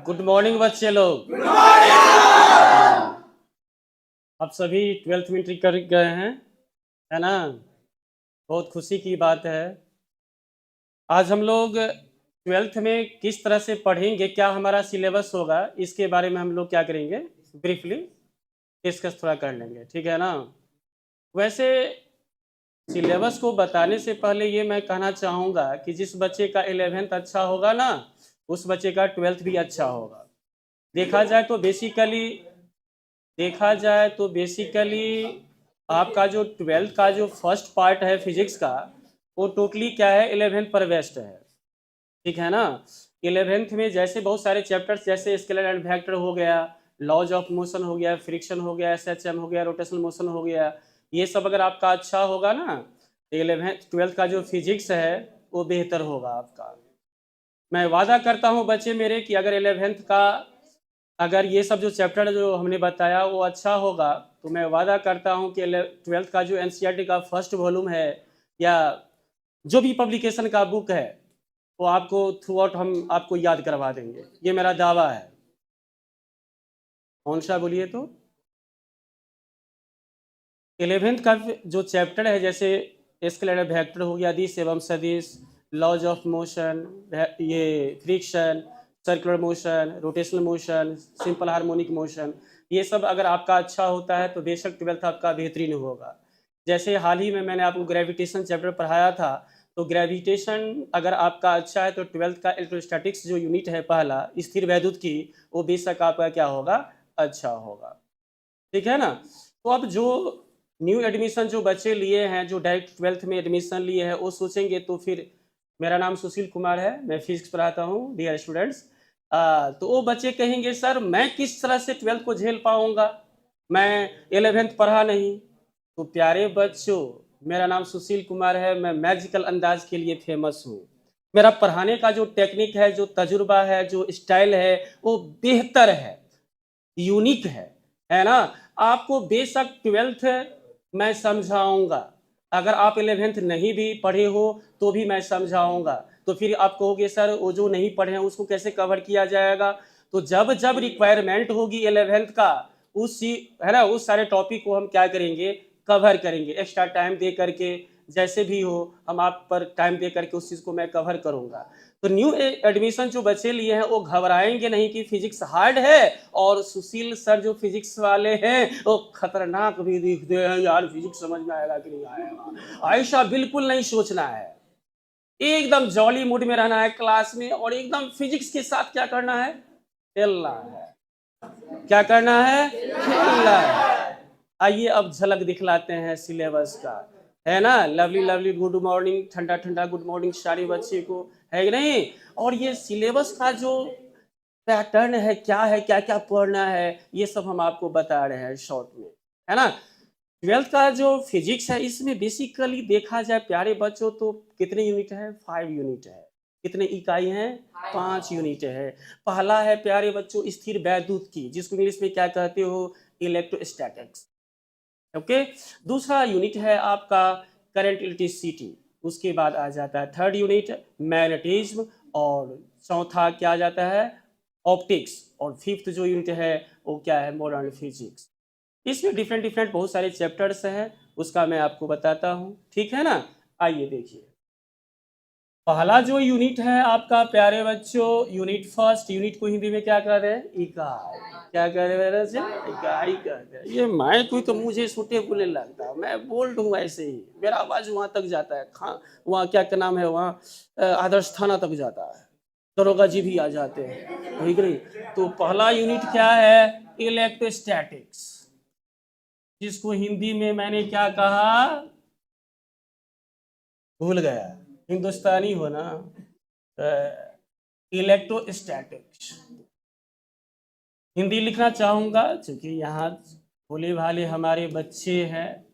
Good morning बच्चे लोग। आप सभी 12th में एंट्री कर गए हैं, है ना? बहुत खुशी की बात है। आज हम लोग 12th में किस तरह से पढ़ेंगे, क्या हमारा सिलेबस होगा, इसके बारे में हम लोग क्या करेंगे, ब्रीफली डिस्कस थोड़ा कर लेंगे, ठीक है ना? वैसे सिलेबस को बताने से पहले ये मैं कहना चाहूँगा कि जिस बच्चे का 11th अच्छा होगा ना, उस बच्चे का 12th भी अच्छा होगा। देखा जाए तो बेसिकली आपका जो 12th का जो फर्स्ट पार्ट है फिजिक्स का, वो टोटली क्या है, 11th पर बेस्ड है, ठीक है ना? 11th में जैसे बहुत सारे चैप्टर्स, जैसे स्केलर एंड वेक्टर हो गया, लॉज ऑफ मोशन हो गया, फ्रिक्शन हो गया, एसएचएम हो गया, रोटेशनल मोशन हो गया, ये सब अगर आपका अच्छा होगा ना, तो 11th 12th का जो फिजिक्स है वो बेहतर होगा आपका। मैं वादा करता हूँ बच्चे मेरे कि अगर 11th का, अगर ये सब जो चैप्टर जो हमने बताया वो अच्छा होगा, तो मैं वादा करता हूँ कि 12th का जो एनसीईआरटी का फर्स्ट वॉल्यूम है, या जो भी पब्लिकेशन का बुक है, वो आपको थ्रू आउट हम आपको याद करवा देंगे, ये मेरा दावा है। कौन सा बोलिए तो? 11th का जो चैप्टर है, जैसे स्केलर वेक्टर हो गया, दिश एवं सदिश, लॉज ऑफ मोशन, ये friction, circular motion, rotational motion, simple harmonic motion, ये सब अगर आपका अच्छा होता है तो बेशक 12th आपका बेहतरीन होगा। जैसे हाल ही में मैंने आपको ग्रेविटेशन चैप्टर पढ़ाया था, तो ग्रेविटेशन अगर आपका अच्छा है तो 12th का इलेक्ट्रोस्टैटिक्स जो यूनिट है पहला, स्थिर वैद्युत की, वो बेशक आपका क्या होगा, अच्छा होगा, ठीक है ना? तो अब जो न्यू एडमिशन जो बच्चे लिए हैं, जो डायरेक्ट 12th में एडमिशन लिए हैं, वो सोचेंगे तो फिर, मेरा नाम सुशील कुमार है, मैं फिजिक्स पढ़ाता हूँ डियर स्टूडेंट्स। तो वो बच्चे कहेंगे सर मैं किस तरह से 12th को झेल पाऊंगा, मैं 11th पढ़ा नहीं। तो प्यारे बच्चों, मेरा नाम सुशील कुमार है, मैं मैजिकल अंदाज के लिए फेमस हूँ। मेरा पढ़ाने का जो टेक्निक है, जो तजुर्बा है, जो स्टाइल है, वो बेहतर है, यूनिक है ना? आपको बेशक 12th मैं समझाऊंगा, अगर आप 11th नहीं भी पढ़े हो तो भी मैं समझाऊंगा। तो फिर आप कहोगे सर वो जो नहीं पढ़े हैं उसको कैसे कवर किया जाएगा? तो जब जब रिक्वायरमेंट होगी 11th का, उस है ना, उस सारे टॉपिक को हम क्या करेंगे, कवर करेंगे, एक्स्ट्रा टाइम दे करके, जैसे भी हो हम आप पर टाइम दे करके उस चीज़ को मैं कवर करूंगा। तो न्यू एडमिशन जो बच्चे लिए हैं वो घबराएंगे नहीं कि फिजिक्स हार्ड है, और सुशील सर जो फिजिक्स वाले हैं वो खतरनाक भी दिखते हैं यार, फिजिक्स समझ में आएगा कि नहीं आएगा, ऐसा बिल्कुल नहीं सोचना है। एकदम जॉली मूड में रहना है क्लास में, और एकदम फिजिक्स के साथ क्या करना है, खेलना है। क्या करना है, खेलना है। आइए अब झलक दिखलाते हैं सिलेबस का, है ना? लवली लवली गुड मॉर्निंग, ठंडा ठंडा गुड मॉर्निंग सारे बच्चे को, है कि नहीं? और ये सिलेबस का जो पैटर्न है, क्या है, क्या क्या पढ़ना है, ये सब हम आपको बता रहे हैं शॉर्ट में, है ना? 12th का जो फिजिक्स है, इसमें बेसिकली देखा जाए प्यारे बच्चों तो कितने यूनिट है, 5 यूनिट है। कितने इकाई हैं, 5 यूनिट है। पहला है प्यारे बच्चों स्थिर वैद्युत की, जिसको इंग्लिश में क्या कहते हो, इलेक्ट्रोस्टैटिक्स, ओके। दूसरा यूनिट है आपका करंट इलेक्ट्रिसिटी, उसके बाद आ जाता है थर्ड यूनिट मैग्नेटिज्म, और चौथा क्या आ जाता है, ऑप्टिक्स, और फिफ्थ जो यूनिट है वो क्या है, मॉडर्न फिजिक्स। इसमें डिफरेंट डिफरेंट बहुत सारे चैप्टर्स हैं, उसका मैं आपको बताता हूँ, ठीक है ना? आइए देखिए, पहला जो यूनिट है आपका प्यारे बच्चों, यूनिट फर्स्ट, यूनिट को हिंदी में क्या कह रहे हैं, इकाई। क्या कह रहे हैं बच्चे, इकाई कहते हैं। ये मैं कोई तो मुझे सूटेबल नहीं लगता, मैं बोल दूँ ऐसे ही, मेरा आवाज वहां तक जाता है, वहाँ क्या क्या नाम है, वहाँ आदर्श थाना तक जाता है, दरोगा जी भी आ जाते हैं, ठीक नहीं? तो पहला यूनिट क्या है, इलेक्ट्रोस्टैटिक्स, जिसको हिंदी में मैंने क्या कहा, भूल गया, हिंदुस्तानी हो ना, इलेक्ट्रोस्टैटिक्स। हिंदी लिखना चाहूंगा क्योंकि यहाँ भोले भाले हमारे बच्चे हैं।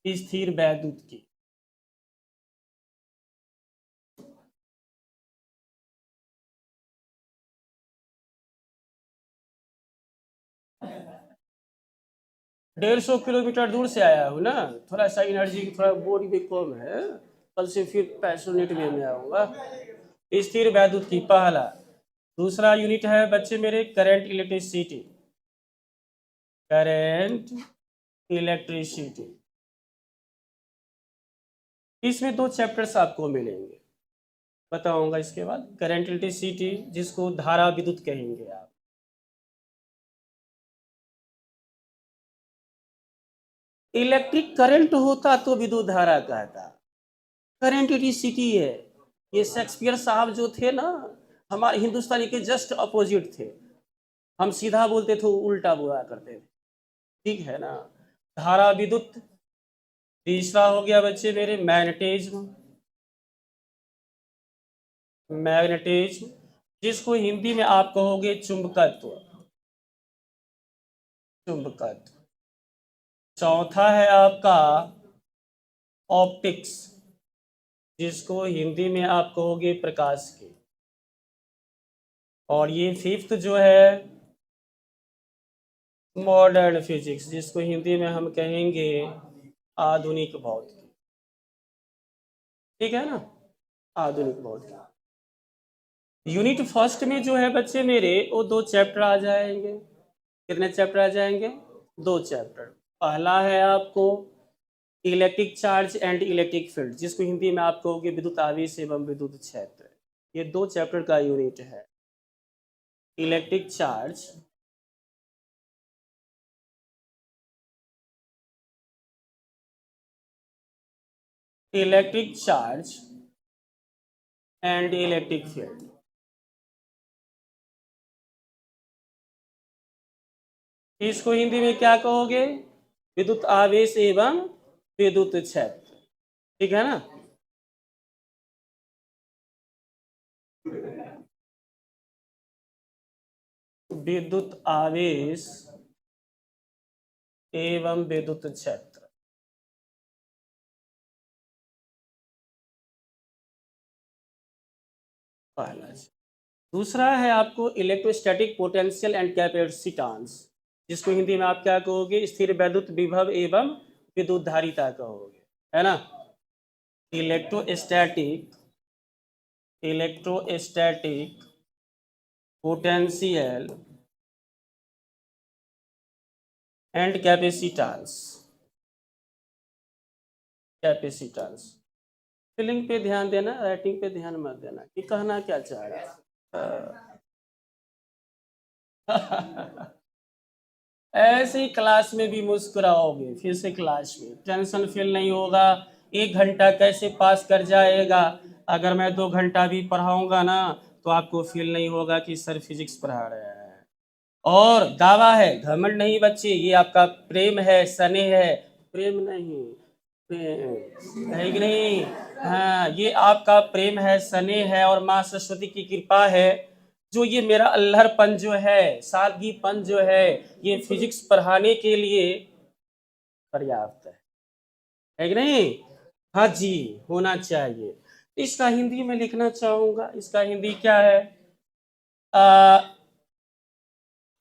स्थिर वैद्युत की, डेढ़ सौ किलोमीटर दूर से आया हूँ ना, थोड़ा सा एनर्जी थोड़ा बॉडी में कम है, कल से फिर पैशनेट वे में आऊँगा। स्थिर वैद्युत की पहला, दूसरा यूनिट है बच्चे मेरे करंट इलेक्ट्रिसिटी, करंट इलेक्ट्रिसिटी। इसमें 2 चैप्टर्स आपको मिलेंगे, बताऊंगा इसके बाद। करंट इलेक्ट्रिसिटी जिसको धारा विद्युत कहेंगे आप। इलेक्ट्रिक करंट होता तो विद्युत धारा कहता, करंट इलेक्ट्रिसिटी है। ये शेक्सपियर साहब जो थे ना, हमारे हिंदुस्तानी के जस्ट अपोजिट थे। हम सीधा बोलते थे, उल्टा बोला करते थे, ठीक है ना। धारा विद्युत। तीसरा हो गया बच्चे मेरे मैग्नेटिज्म, मैग्नेटिज्म जिसको हिंदी में आप कहोगे चुंबकत्व, चुंबकत्व। चौथा है आपका ऑप्टिक्स, जिसको हिंदी में आप कहोगे प्रकाश की। और ये फिफ्थ जो है मॉडर्न फिजिक्स, जिसको हिंदी में हम कहेंगे आधुनिक भौतिकी, ठीक है ना, आधुनिक भौतिकी। यूनिट फर्स्ट में जो है बच्चे मेरे वो 2 चैप्टर आ जाएंगे। कितने चैप्टर आ जाएंगे? 2 चैप्टर। पहला है आपको electric charge and electric field, जिसको हिंदी में आप कहोगे विद्युत आवेश एवं विद्युत क्षेत्र। ये 2 चैप्टर का यूनिट है, electric charge electric charge and electric field. इसको हिंदी में क्या कहोगे? विद्युत आवेश एवं विद्युत क्षेत्र, ठीक है ना। विद्युत आवेश एवं विद्युत क्षेत्र। पहला। दूसरा है आपको इलेक्ट्रोस्टैटिक पोटेंशियल एंड कैपेसिटेंस, जिसको हिंदी में आप क्या कहोगे? स्थिर वैद्युत विभव एवं विद्युत धारिता कहोगे, है ना। Electrostatic, electrostatic potential and capacitance, capacitance. Spelling पे ध्यान देना, राइटिंग पे ध्यान मत देना कि कहना क्या चाह रहा है। ऐसे ही क्लास में भी मुस्कुराओगे, फिर से क्लास में टेंशन फील नहीं होगा। 1 घंटा कैसे पास कर जाएगा? अगर मैं 2 घंटा भी पढ़ाऊंगा ना तो आपको फील नहीं होगा कि सर फिजिक्स पढ़ा रहे हैं। और दावा है, घमंड नहीं बच्चे, ये आपका प्रेम है, स्नेह है। प्रेम नहीं, प्रेम है कि नहीं? हाँ, ये आपका प्रेम है, स्नेह है, और माँ सरस्वती की कृपा है। जो ये मेरा अल्हड़पन जो है, सादगीपन जो है, ये फिजिक्स पढ़ाने के लिए पर्याप्त है कि नहीं? हाँ जी, होना चाहिए। इसका हिंदी में लिखना चाहूंगा, इसका हिंदी क्या है?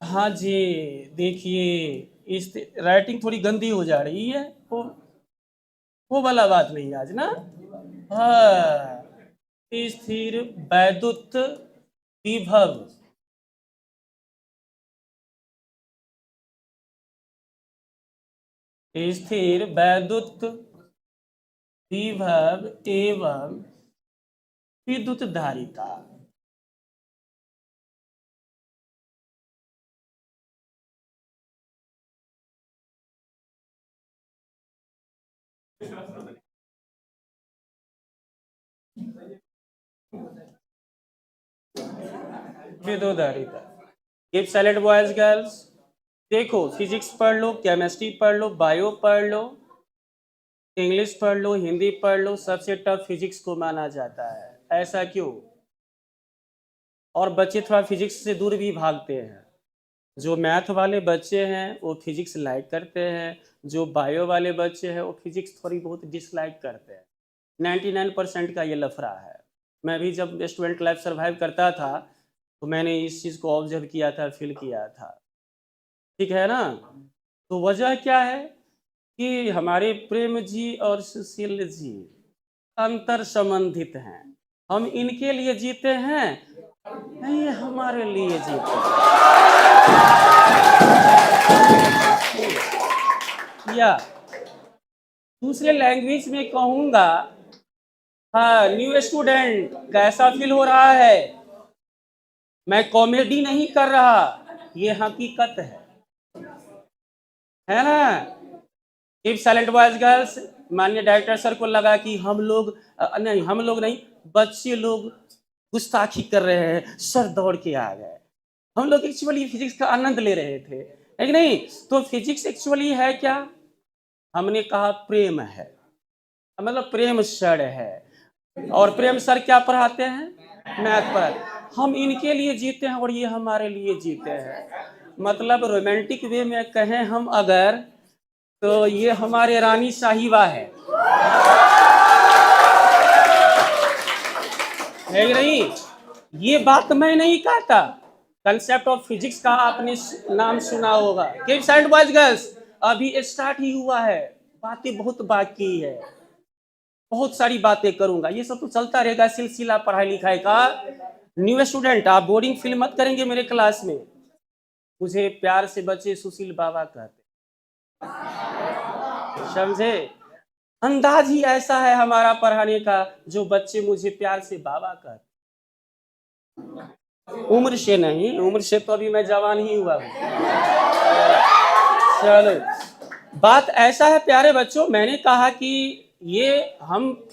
हाँ जी, देखिए इस राइटिंग थोड़ी गंदी हो जा रही है, वो वाला बात नहीं आज ना। हाँ, स्थिर वैद्युत विभव स्थिर वैद्युत विभव एवं विद्युत धारिता। विद्युत धारिता। Keep silent boys girls. देखो, फिजिक्स पढ़ लो, केमिस्ट्री पढ़ लो, बायो पढ़ लो, इंग्लिश पढ़ लो, हिंदी पढ़ लो, सबसे टफ फिजिक्स को माना जाता है। ऐसा क्यों? और बच्चे थोड़ा फिजिक्स से दूर भी भागते हैं। जो मैथ वाले बच्चे हैं वो फिजिक्स लाइक करते हैं, जो बायो वाले बच्चे हैं वो फिजिक्स थोड़ी बहुत डिसलाइक करते हैं। 99% का ये लफड़ा है। मैं भी जब स्टूडेंट लाइफ सर्वाइव करता था तो मैंने इस चीज़ को ऑब्जर्व किया था, फील किया था, ठीक है ना। तो वजह क्या है कि हमारे प्रेम जी और सुशील जी अंतर संबंधित हैं। हम इनके लिए जीते हैं नहीं, ये हमारे लिए जीते हैं। या दूसरे लैंग्वेज में कहूंगा, हाँ, न्यू स्टूडेंट कैसा फील हो रहा है? मैं कॉमेडी नहीं कर रहा, ये हकीकत है ना? Keep silent boys girls. माननीय डायरेक्टर सर को लगा कि हम लोग नहीं, हम लोग नहीं, बच्चे लोग गुस्ताखी कर रहे हैं, सर दौड़ के आ गए। हम लोग एक्चुअली फिजिक्स का आनंद ले रहे थे, है कि नहीं? तो फिजिक्स एक्चुअली है क्या? हमने कहा प्रेम है, मतलब प्रेम सर है। और प्रेम सर क्या पढ़ाते हैं? मैथ पढ़ाते। हम इनके लिए जीते हैं और ये हमारे लिए जीते हैं। मतलब रोमांटिक वे में कहें हम अगर, तो ये हमारे रानी साहिबा है कि नहीं? ये बात मैं नहीं कहता, कंसेप्ट ऑफ फिजिक्स का आपने नाम सुना होगा। कीप साइलेंट बॉयज गर्ल्स, अभी स्टार्ट ही हुआ है, बातें बहुत बाकी है, बहुत सारी बातें करूंगा, ये सब तो चलता रहेगा सिलसिला पढ़ाई लिखाई का। न्यू स्टूडेंट, आप बोरिंग फील मत करेंगे मेरे क्लास में। मुझे प्यार से बच्चे सुशील बाबा कहते, समझे? अंदाज ही ऐसा है हमारा पढ़ाने का, जो बच्चे मुझे प्यार से बाबा कहते। उम्र से नहीं, उम्र से तो अभी मैं जवान ही हुआ हूँ। चलो, बात ऐसा है प्यारे बच्चों, मैंने कहा कि ये हम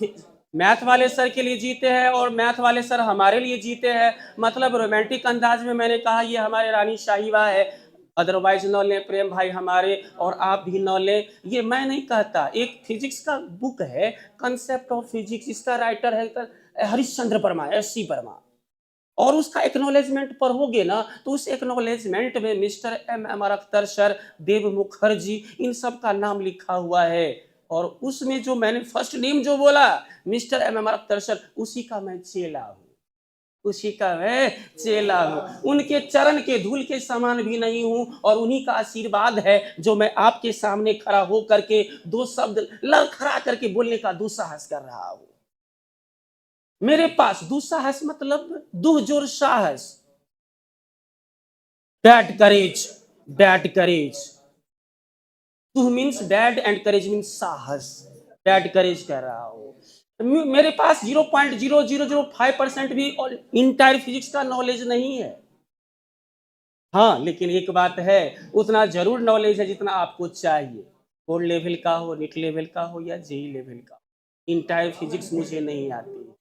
मैथ वाले सर के लिए जीते हैं और मैथ वाले सर हमारे लिए जीते हैं। मतलब रोमांटिक अंदाज में मैंने कहा ये हमारे रानी साहिबा है, अदरवाइज न लें प्रेम भाई हमारे, और आप भी न लें, ये मैं नहीं कहता। एक फिजिक्स का बुक है कंसेप्ट ऑफ फिजिक्स, इसका राइटर है हरिश्चंद्र वर्मा, एस.सी. वर्मा, और उसका एक्नॉलेजमेंट पढ़ोगे ना तो उस एक्नॉलेजमेंट में मिस्टर M.M. अख्तर सर, देव मुखर्जी, इन सब का नाम लिखा हुआ है। और उसमें जो मैंने फर्स्ट नेम जो बोला मिस्टर M.M. अख्तर सर, उसी का मैं चेला हूँ, उसी का मैं चेला हूँ। उनके चरण के धूल के समान भी नहीं हूँ, और उन्हीं का आशीर्वाद है जो मैं आपके सामने खड़ा हो करके दो शब्द लड़खड़ा करके बोलने का दुस्साहस कर रहा हूँ। मेरे पास दुस्साहस मतलब दुहजोर साहस, बैड करेज, बैड करेज। दुह means bad and courage means साहस, बैड करेज कह रहा हूं। मेरे पास 0.0005% भी इंटायर फिजिक्स का नॉलेज नहीं है। हाँ, लेकिन एक बात है, उतना जरूर नॉलेज है जितना आपको चाहिए, बोर्ड लेवल का हो, नीट लेवल का हो, या जेई लेवल का। इंटायर फिजिक्स मुझे नहीं आती।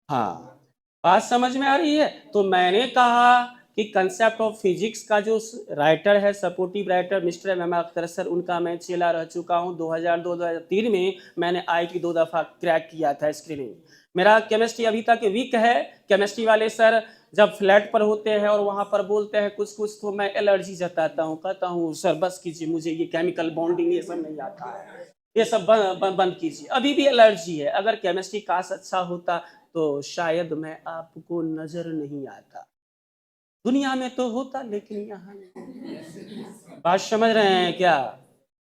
हाँ, बात समझ में आ रही है? तो मैंने कहा कि कंसेप्ट ऑफ फिजिक्स का जो राइटर है, supportive writer mister M.M. Akhtar sir, उनका मैं चेला रह चुका हूँ। 2002-2003 में मैंने IIT 2 दफ़ा क्रैक किया था स्क्रीनिंग। मेरा केमिस्ट्री अभी तक वीक है। केमिस्ट्री वाले सर जब फ्लैट पर होते हैं और वहाँ पर बोलते हैं कुछ कुछ, तो मैं एलर्जी जताता हूँ, कहता हूँ सर बस कीजिए, मुझे ये केमिकल बॉन्डिंग ये सब नहीं आता है, ये सब बंद कीजिए। अभी भी एलर्जी है। अगर केमिस्ट्री काश अच्छा होता तो शायद मैं आपको नजर नहीं आता। दुनिया में तो होता, लेकिन यहाँ नहीं। बात समझ रहे हैं क्या?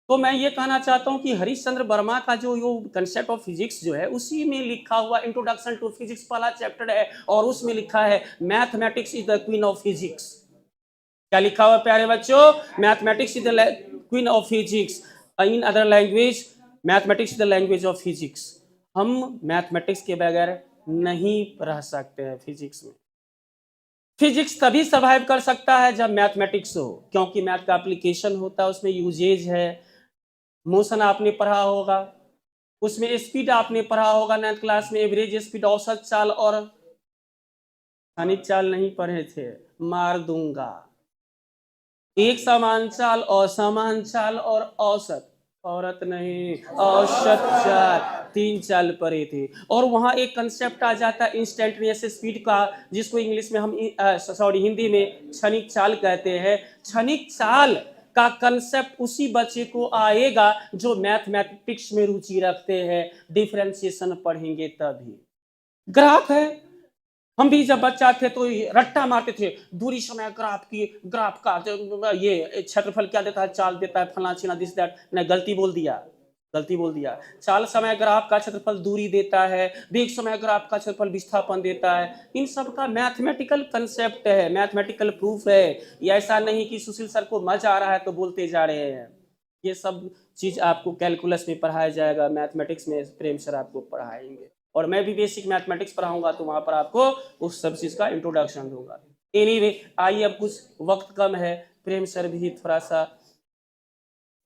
तो मैं ये कहना चाहता हूँ कि हरिश्चंद्र वर्मा का जो कंसेप्ट ऑफ फिजिक्स जो है, उसी में लिखा हुआ इंट्रोडक्शन टू फिजिक्स पहला चैप्टर है, और उसमें लिखा है mathematics is the queen of physics. क्या लिखा हुआ प्यारे बच्चों? Mathematics is the queen of physics, in other language mathematics is the language of physics. हम मैथमेटिक्स के बगैर नहीं रह सकते हैं फिजिक्स में। फिजिक्स तभी सर्वाइव कर सकता है जब मैथमेटिक्स हो, क्योंकि मैथ का एप्लीकेशन होता है, उसमें यूजेज है। मोशन आपने पढ़ा होगा, उसमें स्पीड आपने पढ़ा होगा 9th क्लास में, एवरेज स्पीड, औसत चाल और स्थानिक चाल नहीं पढ़े थे, मार दूंगा। एक समान चाल, असमान चाल और औसत, औरत नहीं औसत चाल, 3 चाल पढ़े थे। और वहां एक कंसेप्ट आ जाता है इंस्टेंटेनियस स्पीड का, जिसको इंग्लिश में हम हिंदी में क्षणिक चाल कहते हैं। क्षणिक चाल का कंसेप्ट उसी बच्चे को आएगा जो मैथमेटिक्स में रुचि रखते हैं, डिफरेंशिएशन पढ़ेंगे तभी। ग्राफ है, हम भी जब बच्चा थे तो रट्टा मारते थे, दूरी समय ग्राफ की, ग्राफ का ये क्षेत्रफल क्या देता है, चाल देता है, फला चीना दिस दैट। नहीं, गलती बोल दिया, गलती बोल दिया। चाल समय ग्राफ का क्षेत्रफल दूरी देता है, वेग समय ग्राफ का क्षेत्रफल विस्थापन देता है। इन सब का मैथमेटिकल कंसेप्ट है, मैथमेटिकल प्रूफ है। ये ऐसा नहीं कि सुशील सर को मजा आ रहा है तो बोलते जा रहे हैं। ये सब चीज आपको कैलकुलस में पढ़ाया जाएगा, मैथमेटिक्स में प्रेम सर आपको पढ़ाएंगे, और मैं भी बेसिक मैथमेटिक्स पढ़ाऊंगा तो वहां पर आपको उस सब चीज का इंट्रोडक्शन दूंगा। एनीवे, आइए अब कुछ वक्त कम है, प्रेम सर भी थोड़ा सा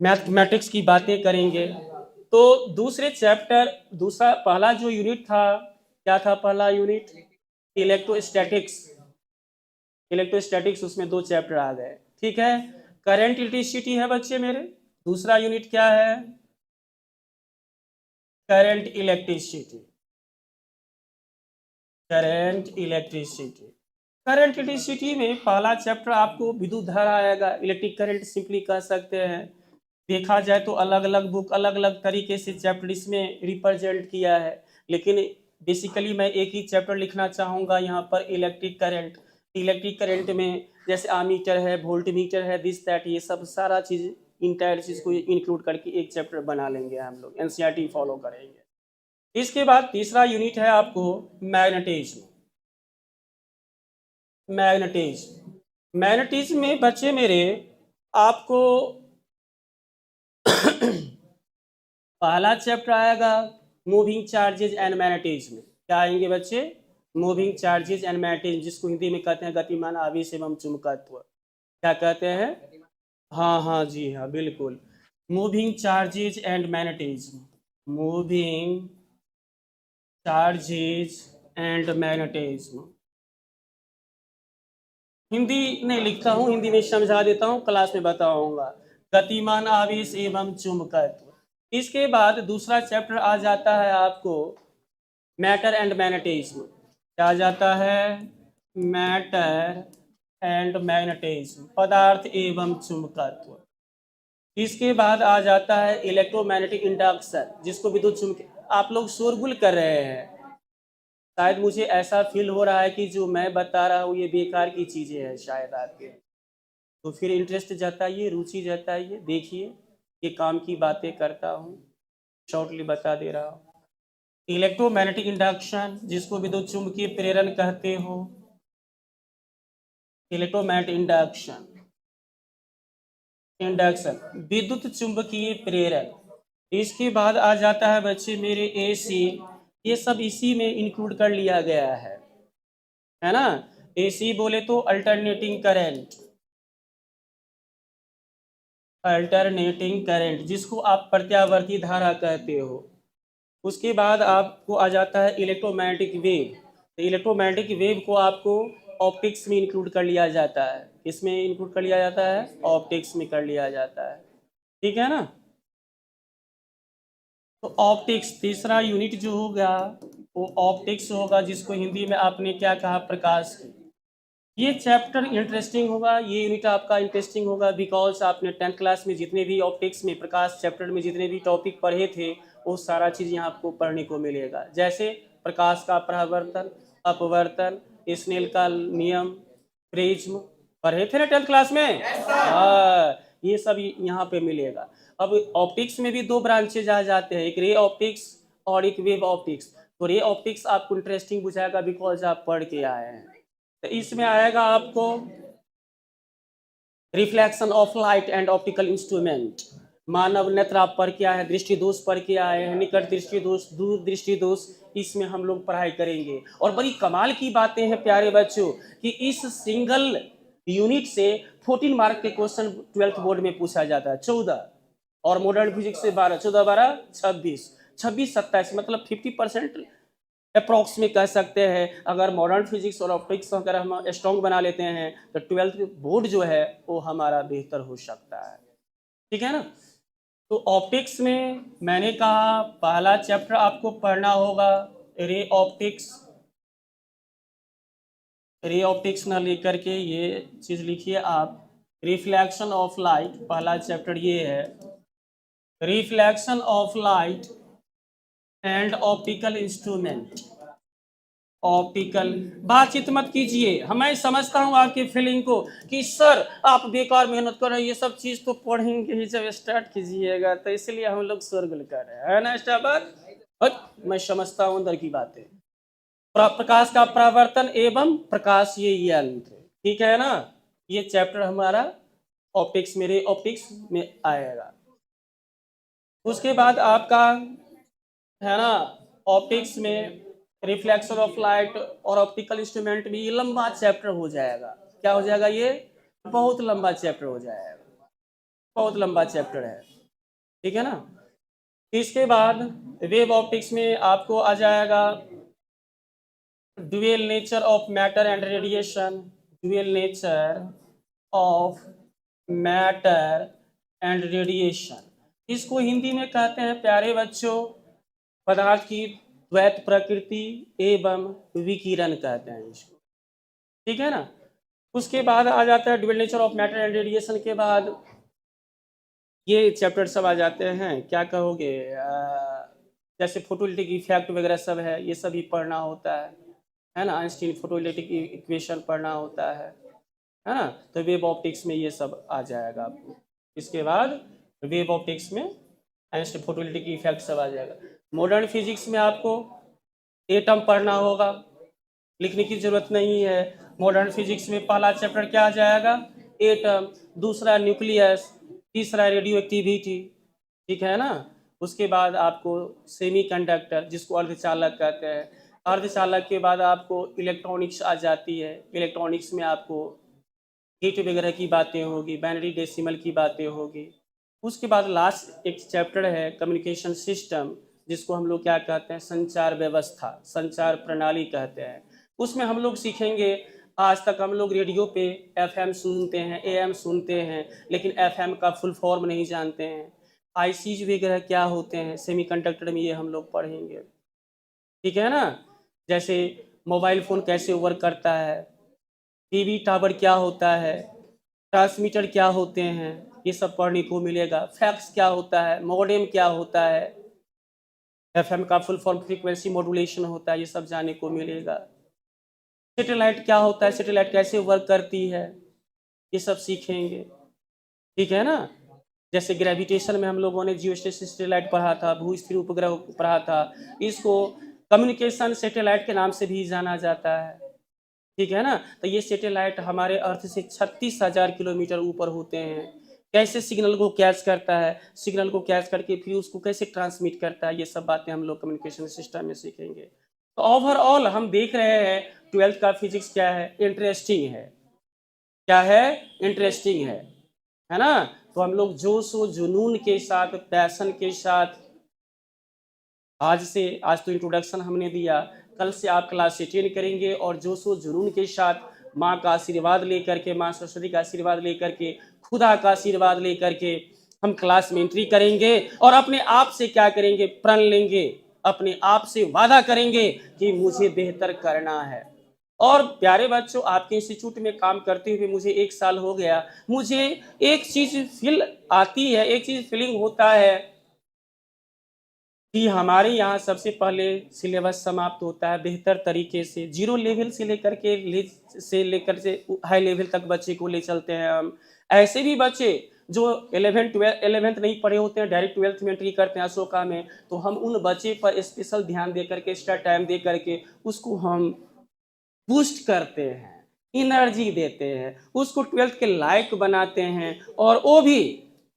मैथमेटिक्स की बातें करेंगे। तो दूसरे चैप्टर, दूसरा पहला जो यूनिट था, क्या था पहला यूनिट? इलेक्ट्रोस्टैटिक्स। इलेक्ट्रोस्टैटिक्स, उसमें 2 चैप्टर आ गए, ठीक है। करंट इलेक्ट्रिसिटी है बच्चे मेरे। दूसरा यूनिट क्या है? Current electricity. Current electricity. Current electricity में पहला चैप्टर आपको विद्युत धारा आएगा, इलेक्ट्रिक करंट सिंपली कह सकते हैं। देखा जाए तो अलग अलग बुक अलग अलग तरीके से चैप्टर इसमें रिप्रेजेंट किया है, लेकिन बेसिकली मैं एक ही चैप्टर लिखना चाहूँगा यहाँ पर, इलेक्ट्रिक करंट। इलेक्ट्रिक करंट में जैसे आमीटर है, वोल्ट मीटर है, दिस दैट, ये सब सारा चीज़, इंटायर चीज़ को इंक्लूड करके एक चैप्टर बना लेंगे हम लोग, एनसीईआरटी फॉलो करेंगे। इसके बाद तीसरा यूनिट है आपको मैग्नेटिज्म। मैग्नेटिज्म। मैग्नेटिज्म में बच्चे मेरे आपको पहला चैप्टर आएगा मूविंग चार्जेज एंड मैग्नेटिज्म। क्या आएंगे बच्चे? मूविंग चार्जेज एंड मैग्नेटिज्म, जिसको हिंदी में कहते हैं गतिमान आवेश एवं चुंबकत्व। क्या कहते हैं? हाँ हाँ जी हाँ, बिल्कुल। Moving charges and magnetism. Moving charges and magnetism. Hindi नहीं लिखता हूँ, हिंदी में समझा देता हूँ, क्लास में बताऊंगा। गतिमान आवेश एवं चुंबकत्व। इसके बाद दूसरा चैप्टर आ जाता है आपको मैटर एंड मैग्नेटिज्म। क्या आ जाता है? मैटर एंड मैग्नेटिज्म, पदार्थ एवं चुंबकत्व। इसके बाद आ जाता है इलेक्ट्रोमैग्नेटिक इंडक्शन, जिसको विद्युत चुम्बकीय। आप लोग शोरगुल कर रहे हैं, शायद मुझे ऐसा फील हो रहा है कि जो मैं बता रहा हूँ ये बेकार की चीज़ें हैं शायद आपके। तो फिर इंटरेस्ट जताइए, रुचि जताइए, देखिए ये काम की बातें करता हूँ, शॉर्टली बता दे रहा हूँ। इलेक्ट्रोमैग्नेटिक इंडक्शन, जिसको विद्युत चुम्बकीय प्रेरण कहते हो, इलेक्ट्रोमैग्नेटिक इंडक्शन। इंडक्शन, विद्युत चुम्बकीय प्रेरण। इसके बाद आ जाता है बच्चे मेरे एसी। ये सब इसी में इंक्लूड कर लिया गया है ना। एसी बोले तो अल्टरनेटिंग करंट, अल्टरनेटिंग करंट, जिसको आप प्रत्यावर्ती धारा कहते हो। उसके बाद आपको आ जाता है इलेक्ट्रोमैग्नेटिक वेव। तो इलेक्ट्रोमैग्नेटिक वेव को आपको ऑप्टिक्स में इंक्लूड कर लिया जाता है। किसमें इंक्लूड कर लिया जाता है? ऑप्टिक्स में कर लिया जाता है, ठीक है ना। तो ऑप्टिक्स तीसरा यूनिट जो होगा वो ऑप्टिक्स होगा, जिसको हिंदी में आपने क्या कहा? प्रकाश की। ये चैप्टर इंटरेस्टिंग होगा, ये यूनिट आपका इंटरेस्टिंग होगा, बिकॉज आपने 10th क्लास में जितने भी ऑप्टिक्स में प्रकाश चैप्टर में जितने भी टॉपिक पढ़े थे वो सारा चीज़ यहाँ आपको पढ़ने को मिलेगा। जैसे प्रकाश का परावर्तन, अपवर्तन, स्नेल का नियम, प्रिज्म, पढ़े थे ना 10th क्लास में? ये सब यहाँ पे मिलेगा। अब ऑप्टिक्स में भी 2 ब्रांचेज आ जाते हैं, एक रे ऑप्टिक्स और एक वेव ऑप्टिक्स। तो रे ऑप्टिक्स आपको इंटरेस्टिंग बुझाएगा बिकॉज आप पढ़ के आए हैं। तो इसमें आएगा आपको reflection of light and optical instrument, मानव नेत्र आप पढ़ के आए हैं, दृष्टि दोष पढ़ के आए हैं, निकट दृष्टि दोष, दूर दृष्टि दोष, इसमें हम लोग पढ़ाई करेंगे। और बड़ी कमाल की बातें हैं प्यारे बच्चों कि इस सिंगल यूनिट से 14 मार्क के क्वेश्चन 12th बोर्ड में पूछा जाता है, 14, और मॉडर्न फिजिक्स से 12, 14 12 26, 26 27, मतलब 50% अप्रॉक्स में कह सकते हैं। अगर मॉडर्न फिजिक्स और ऑप्टिक्स अगर हम स्ट्रॉन्ग बना लेते हैं तो 12th बोर्ड जो है वो हमारा बेहतर हो सकता है, ठीक है ना। तो ऑप्टिक्स में मैंने कहा पहला चैप्टर आपको पढ़ना होगा रे ऑप्टिक्स। रे ऑप्टिक्स ना लेकर के ये चीज़ लिखिए आप, रिफ्लेक्शन ऑफ लाइट, पहला चैप्टर ये है, reflection of light and optical instrument. Optical. बातचीत मत कीजिए, हमें समझता हूँ आपकी फीलिंग को कि सर आप बेकार मेहनत कर रहे हैं, ये सब चीज तो पढ़ेंगे ही जब स्टार्ट कीजिएगा, तो इसलिए हम लोग शोरगुल कर रहे हैं, है ना स्टाफर? मैं समझता हूँ अंदर की बातें। प्रकाश का परावर्तन एवं प्रकाशीय यंत्र, ठीक है ना? ये चैप्टर हमारा ऑप्टिक्स, मेरे ऑप्टिक्स में आएगा। उसके बाद आपका है ना ऑप्टिक्स में रिफ्लेक्शन ऑफ लाइट और ऑप्टिकल इंस्ट्रूमेंट भी लंबा चैप्टर हो जाएगा। क्या हो जाएगा? ये बहुत लंबा चैप्टर हो जाएगा, बहुत लंबा चैप्टर है, ठीक है ना? इसके बाद वेव ऑप्टिक्स में आपको आ जाएगा dual nature of matter and radiation, dual nature of matter and radiation. इसको हिंदी में कहते हैं प्यारे बच्चों पदार्थ की द्वैत प्रकृति एवं विकिरण कहते हैं इसको, ठीक है ना? उसके बाद आ जाता है dual nature of matter and radiation के बाद ये चैप्टर सब आ जाते हैं, क्या कहोगे, जैसे फोटोइलेक्ट्रिक इफेक्ट वगैरह सब है, ये सभी पढ़ना होता है ना? आइंस्टीन फोटोइलेक्ट्रिक इक्वेशन पढ़ना होता है ना? तो वेव ऑप्टिक्स में ये सब आ जाएगा आपको। इसके बाद वेव ऑप्टिक्स में आइंस्टीन फोटोइलेक्ट्रिक इफेक्ट सब आ जाएगा। मॉडर्न फिजिक्स में आपको एटम पढ़ना होगा, लिखने की जरूरत नहीं है। मॉडर्न फिजिक्स में पहला चैप्टर क्या आ जाएगा? एटम, दूसरा न्यूक्लियस, तीसरा रेडियो एक्टिविटी, ठीक है ना? उसके बाद आपको सेमीकंडक्टर जिसको अर्धचालक कहते हैं, अर्धचालक के बाद आपको इलेक्ट्रॉनिक्स आ जाती है। इलेक्ट्रॉनिक्स में आपको हीट वगैरह की बातें होगी, बाइनरी डेसिमल की बातें होगी। उसके बाद लास्ट एक चैप्टर है कम्युनिकेशन सिस्टम, जिसको हम लोग क्या कहते हैं? संचार व्यवस्था, संचार प्रणाली कहते हैं। उसमें हम लोग सीखेंगे, आज तक हम लोग रेडियो पे एफएम सुनते हैं, एएम सुनते हैं, लेकिन एफएम का फुल फॉर्म नहीं जानते हैं। आईसीज वगैरह क्या होते हैं, सेमीकंडक्टर में ये हम लोग पढ़ेंगे, ठीक है ना? जैसे मोबाइल फ़ोन कैसे वर्क करता है, टीवी टावर क्या होता है, ट्रांसमीटर क्या होते हैं, ये सब पढ़ने को मिलेगा। फैक्स क्या होता है, मॉडेम क्या होता है, एफएम का फुल फॉर्म फ्रीक्वेंसी मॉड्यूलेशन होता है, ये सब जानने को मिलेगा। सैटेलाइट क्या होता है, सैटेलाइट कैसे वर्क करती है, ये सब सीखेंगे, ठीक है ना? जैसे ग्रेविटेशन में हम लोगों ने जियोस्टेशन सैटेलाइट पढ़ा था, भू स्थिर उपग्रह पढ़ा था, इसको कम्युनिकेशन सैटेलाइट के नाम से भी जाना जाता है, ठीक है ना? तो ये सैटेलाइट हमारे अर्थ से 36,000 किलोमीटर ऊपर होते हैं। कैसे सिग्नल को कैच करता है, सिग्नल को कैच करके फिर उसको कैसे ट्रांसमिट करता है, ये सब बातें हम लोग कम्युनिकेशन सिस्टम में सीखेंगे। तो ओवरऑल हम देख रहे हैं 12th का फिजिक्स क्या है, इंटरेस्टिंग है। क्या है? इंटरेस्टिंग है ना? तो हम लोग जोश व जुनून के साथ, पैशन के साथ, आज तो इंट्रोडक्शन हमने दिया, कल से आप क्लास अटेंड करेंगे और जोश व जुनून के साथ माँ का आशीर्वाद लेकर के, माँ सरस्वती का आशीर्वाद लेकर के, खुदा का आशीर्वाद लेकर के हम क्लास में एंट्री करेंगे और अपने आप से क्या करेंगे? प्रण लेंगे, अपने आप से वादा करेंगे कि मुझे बेहतर करना है। और प्यारे बच्चों, आपके इंस्टीट्यूट में काम करते हुए मुझे 1 साल हो गया, मुझे एक चीज फील आती है, एक चीज फीलिंग होता है कि हमारे यहाँ सबसे पहले सिलेबस समाप्त होता है बेहतर तरीके से, 0 लेवल से लेकर से हाई लेवल तक बच्चे को ले चलते हैं हम। ऐसे भी बच्चे जो 11th नहीं पढ़े होते हैं, डायरेक्ट 12th में एंट्री करते हैं अशोका में, तो हम उन बच्चे पर स्पेशल ध्यान दे करके, एक्स्ट्रा टाइम दे करके उसको हम बूस्ट करते हैं, एनर्जी देते हैं, उसको 12th के लायक बनाते हैं, और वो भी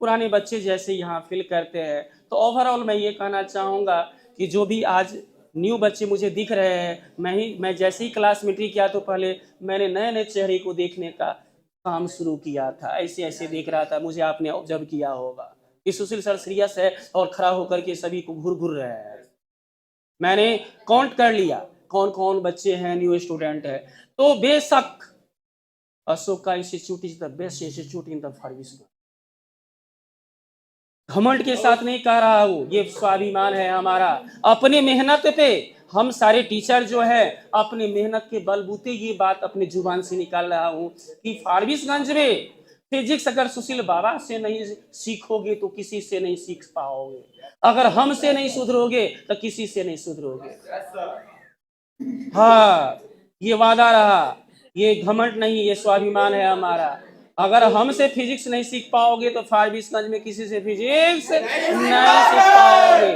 पुराने बच्चे जैसे यहाँ फील करते हैं। तो ओवरऑल मैं ये कहना चाहूँगा कि जो भी आज न्यू बच्चे मुझे दिख रहे हैं, मैं जैसे ही क्लास में एंट्री किया तो पहले मैंने नए नए चेहरे को देखने का काम शुरू किया था, ऐसे ऐसे देख रहा था, मुझे आपने ऑब्जर्व किया होगा कि सुशील सर सीरियस है और खड़ा होकर के सभी को घूर घूर रहे हैं। मैंने काउंट कर लिया कौन कौन बच्चे हैं, न्यू स्टूडेंट है। तो बेशक Ashoka institute is the best institute in the Forbesganj. घमंड के साथ नहीं कह रहा हूँ, ये स्वाभिमान है हमारा। अपने मेहनत पे हम सारे टीचर जो है अपने मेहनत के बलबूते ये बात अपने जुबान से निकाल रहा हूँ कि फारबिसगंज में फिजिक्स अगर सुशील बाबा से नहीं सीखोगे तो किसी से नहीं सीख पाओगे, अगर हमसे नहीं सुधरोगे तो किसी से नहीं सुधरोगे। हाँ, ये वादा रहा, ये घमंड नहीं, ये स्वाभिमान है हमारा। अगर हमसे फिजिक्स नहीं सीख पाओगे तो फारबिसगंज में किसी से फिजिक्स नहीं सीख पाओगे,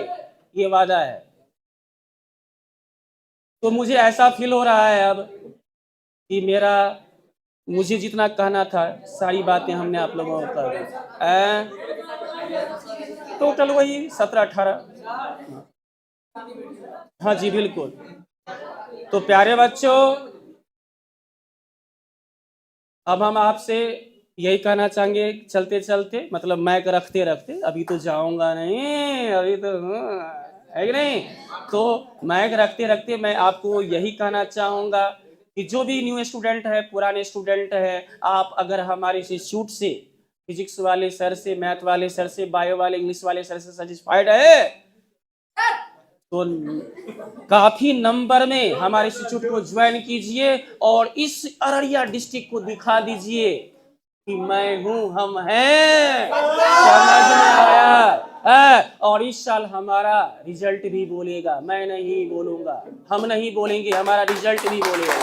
ये वादा है। तो मुझे ऐसा फील हो रहा है अब कि मुझे जितना कहना था सारी बातें हमने आप लोगों को कर दी। टोटल वही 17-18। हाँ जी बिल्कुल। तो प्यारे बच्चों, अब हम आपसे यही कहना चाहेंगे चलते चलते, मतलब मैक रखते रखते, अभी तो जाऊंगा नहीं, अभी तो है कि नहीं। तो मैक रखते रखते मैं आपको यही कहना चाहूँगा कि जो भी न्यू स्टूडेंट है, पुराने स्टूडेंट है, आप अगर हमारे इंस्टीट्यूट से, फिजिक्स वाले सर से, मैथ वाले सर से, बायो वाले, इंग्लिश वाले सर से सेटिस्फाइड है तो काफी नंबर में हमारे इंस्टीट्यूट को ज्वाइन कीजिए और इस अररिया डिस्ट्रिक्ट को दिखा दीजिए कि मैं हूं, हम हैं। समझ में आया है? और इस साल हमारा रिजल्ट भी बोलेगा, मैं नहीं बोलूंगा, हम नहीं बोलेंगे, हमारा रिजल्ट भी बोलेगा।